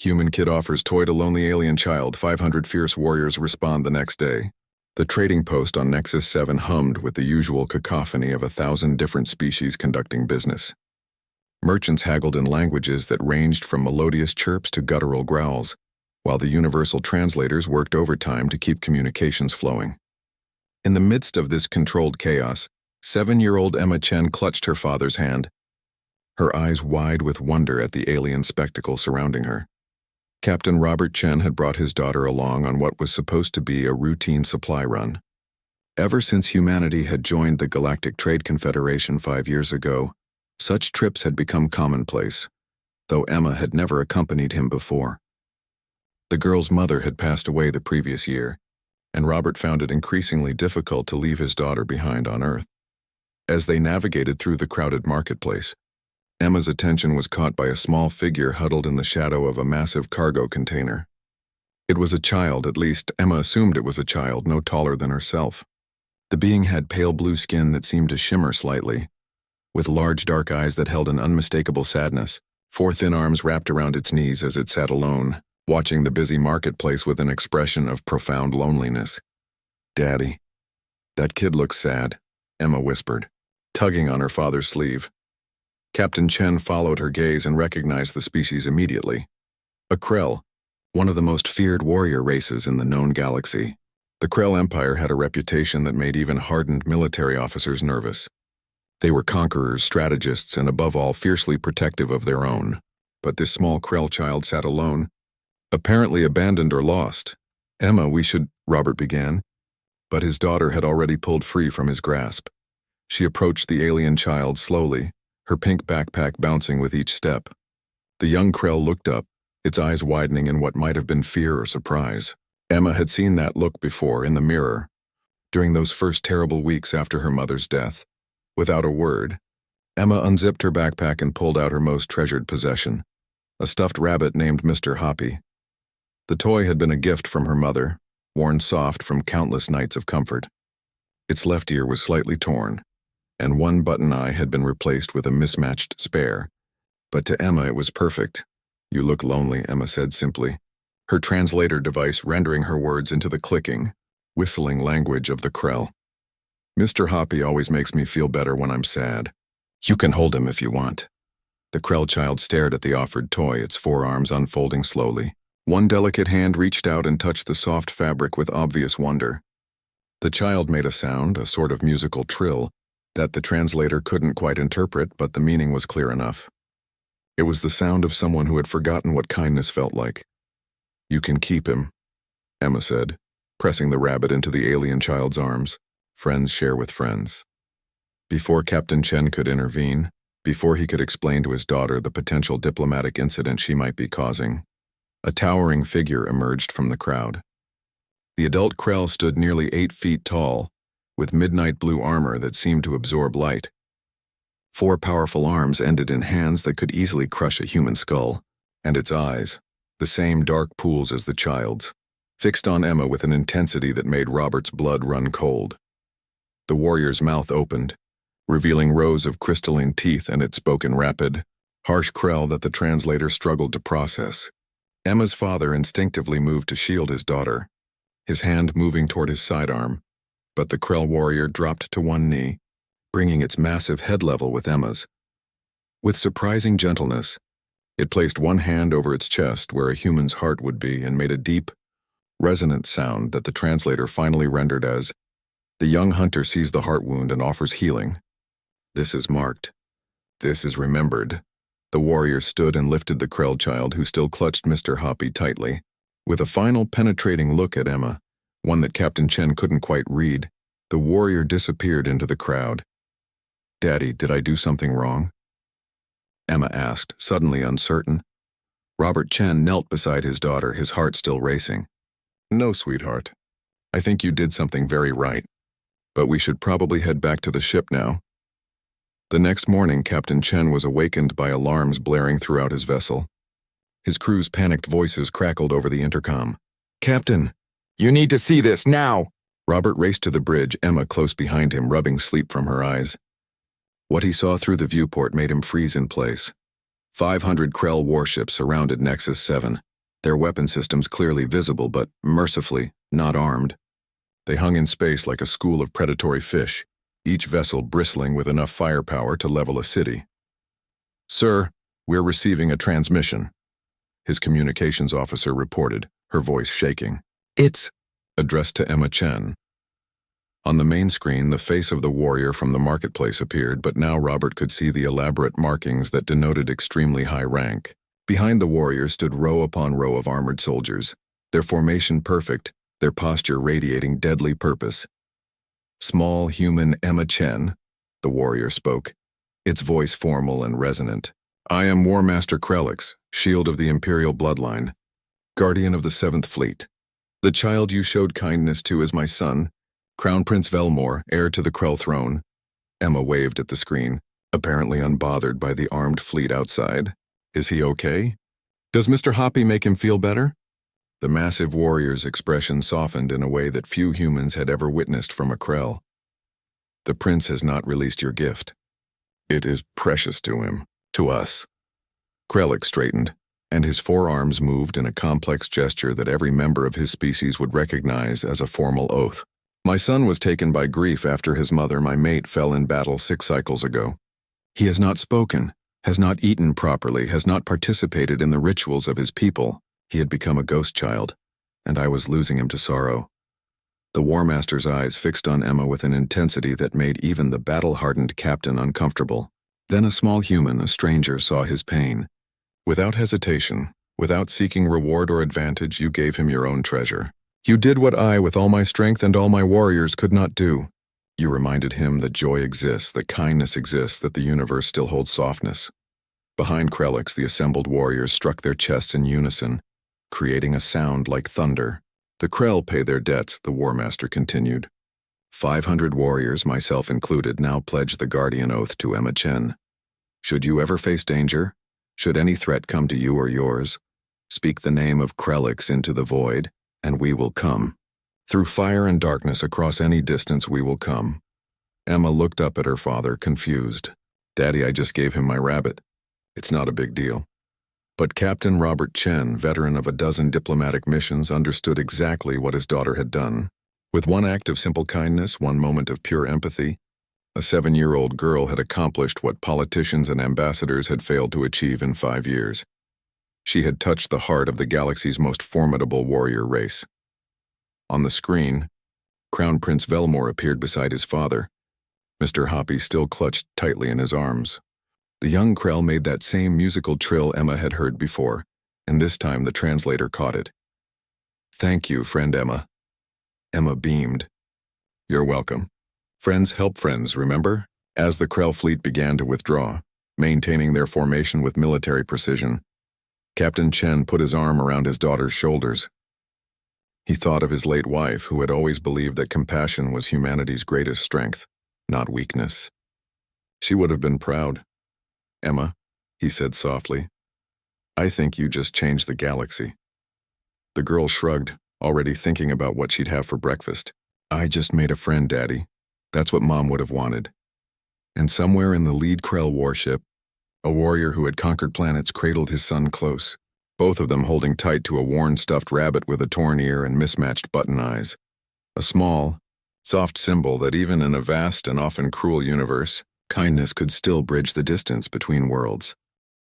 Human kid offers toy to lonely alien child. 500 fierce warriors respond the next day. The trading post on Nexus 7 hummed with the usual cacophony of 1,000 different species conducting business. Merchants haggled in languages that ranged from melodious chirps to guttural growls, while the universal translators worked overtime to keep communications flowing. In the midst of this controlled chaos, 7-year-old Emma Chen clutched her father's hand, her eyes wide with wonder at the alien spectacle surrounding her. Captain Robert Chen had brought his daughter along on what was supposed to be a routine supply run. Ever since humanity had joined the Galactic Trade Confederation 5 years ago, such trips had become commonplace, though Emma had never accompanied him before. The girl's mother had passed away the previous year, and Robert found it increasingly difficult to leave his daughter behind on Earth. As they navigated through the crowded marketplace, Emma's attention was caught by a small figure huddled in the shadow of a massive cargo container. It was a child, at least Emma assumed it was a child, no taller than herself. The being had pale blue skin that seemed to shimmer slightly, with large dark eyes that held an unmistakable sadness. 4 thin arms wrapped around its knees as it sat alone, watching the busy marketplace with an expression of profound loneliness. "Daddy, that kid looks sad," Emma whispered, tugging on her father's sleeve. Captain Chen followed her gaze and recognized the species immediately. A Krell, one of the most feared warrior races in the known galaxy. The Krell Empire had a reputation that made even hardened military officers nervous. They were conquerors, strategists, and above all, fiercely protective of their own. But this small Krell child sat alone, apparently abandoned or lost. "Emma, we should," Robert began, but his daughter had already pulled free from his grasp. She approached the alien child slowly, her pink backpack bouncing with each step. The young Krell looked up, its eyes widening in what might have been fear or surprise. Emma had seen that look before in the mirror, during those first terrible weeks after her mother's death. Without a word, Emma unzipped her backpack and pulled out her most treasured possession, a stuffed rabbit named Mr. Hoppy. The toy had been a gift from her mother, worn soft from countless nights of comfort. Its left ear was slightly torn, and one button eye had been replaced with a mismatched spare. But to Emma it was perfect. "You look lonely," Emma said simply, her translator device rendering her words into the clicking, whistling language of the Krell. "Mr. Hoppy always makes me feel better when I'm sad. You can hold him if you want." The Krell child stared at the offered toy, its forearms unfolding slowly. One delicate hand reached out and touched the soft fabric with obvious wonder. The child made a sound, a sort of musical trill, that the translator couldn't quite interpret, but the meaning was clear enough. It was the sound of someone who had forgotten what kindness felt like. "You can keep him," Emma said, pressing the rabbit into the alien child's arms. Friends share with friends. Before Captain Chen could intervene, before he could explain to his daughter the potential diplomatic incident she might be causing, a towering figure emerged from the crowd. The adult Krell stood nearly 8 feet tall, with midnight blue armor that seemed to absorb light. 4 powerful arms ended in hands that could easily crush a human skull, and its eyes, the same dark pools as the child's, fixed on Emma with an intensity that made Robert's blood run cold. The warrior's mouth opened, revealing rows of crystalline teeth, and it spoke in rapid, harsh Krell that the translator struggled to process. Emma's father instinctively moved to shield his daughter, his hand moving toward his sidearm, but the Krell warrior dropped to one knee, bringing its massive head level with Emma's. With surprising gentleness, it placed one hand over its chest where a human's heart would be and made a deep, resonant sound that the translator finally rendered as, "The young hunter sees the heart wound and offers healing. This is marked. This is remembered." The warrior stood and lifted the Krell child, who still clutched Mr. Hoppy tightly. With a final penetrating look at Emma, one that Captain Chen couldn't quite read, the warrior disappeared into the crowd. "Daddy, did I do something wrong?" Emma asked, suddenly uncertain. Robert Chen knelt beside his daughter, his heart still racing. "No, sweetheart. I think you did something very right. But we should probably head back to the ship now." The next morning, Captain Chen was awakened by alarms blaring throughout his vessel. His crew's panicked voices crackled over the intercom. "Captain, you need to see this, now!" Robert raced to the bridge, Emma close behind him, rubbing sleep from her eyes. What he saw through the viewport made him freeze in place. 500 Krell warships surrounded Nexus 7, their weapon systems clearly visible but, mercifully, not armed. They hung in space like a school of predatory fish, each vessel bristling with enough firepower to level a city. "Sir, we're receiving a transmission," his communications officer reported, her voice shaking. "It's," addressed to Emma Chen. On the main screen, the face of the warrior from the marketplace appeared, but now Robert could see the elaborate markings that denoted extremely high rank. Behind the warrior stood row upon row of armored soldiers, their formation perfect, their posture radiating deadly purpose. "Small human Emma Chen," the warrior spoke, its voice formal and resonant. "I am War Master Relic, shield of the Imperial bloodline, guardian of the 7th Fleet. The child you showed kindness to is my son, Crown Prince Velmor, heir to the Krell throne." Emma waved at the screen, apparently unbothered by the armed fleet outside. "Is he okay? Does Mr. Hoppy make him feel better?" The massive warrior's expression softened in a way that few humans had ever witnessed from a Krell. "The prince has not released your gift. It is precious to him, to us." Relic straightened, and his forearms moved in a complex gesture that every member of his species would recognize as a formal oath. "My son was taken by grief after his mother, my mate, fell in battle 6 cycles ago. He has not spoken, has not eaten properly, has not participated in the rituals of his people. He had become a ghost child, and I was losing him to sorrow." The War Master's eyes fixed on Emma with an intensity that made even the battle-hardened captain uncomfortable. Then a small human, a stranger, saw his pain. "Without hesitation, without seeking reward or advantage, you gave him your own treasure. You did what I, with all my strength and all my warriors, could not do. You reminded him that joy exists, that kindness exists, that the universe still holds softness." Behind Krellix, the assembled warriors struck their chests in unison, creating a sound like thunder. "The Krell pay their debts," the War Master continued. 500 warriors, myself included, now pledge the Guardian Oath to Emma Chen. Should you ever face danger, should any threat come to you or yours, speak the name of Krellix into the void, and we will come. Through fire and darkness, across any distance, we will come." Emma looked up at her father, confused. "Daddy, I just gave him my rabbit. It's not a big deal." But Captain Robert Chen, veteran of a dozen diplomatic missions, understood exactly what his daughter had done. With one act of simple kindness, one moment of pure empathy, a 7-year-old girl had accomplished what politicians and ambassadors had failed to achieve in 5 years. She had touched the heart of the galaxy's most formidable warrior race. On the screen, Crown Prince Velmor appeared beside his father, Mr. Hoppy still clutched tightly in his arms. The young Krell made that same musical trill Emma had heard before, and this time the translator caught it. "Thank you, friend Emma." Emma beamed. "You're welcome. Friends help friends, remember?" As the Krell fleet began to withdraw, maintaining their formation with military precision, Captain Chen put his arm around his daughter's shoulders. He thought of his late wife, who had always believed that compassion was humanity's greatest strength, not weakness. She would have been proud. "Emma," he said softly, "I think you just changed the galaxy." The girl shrugged, already thinking about what she'd have for breakfast. "I just made a friend, Daddy. That's what Mom would have wanted." And somewhere in the lead Krell warship, a warrior who had conquered planets cradled his son close, both of them holding tight to a worn stuffed rabbit with a torn ear and mismatched button eyes. A small, soft symbol that even in a vast and often cruel universe, kindness could still bridge the distance between worlds.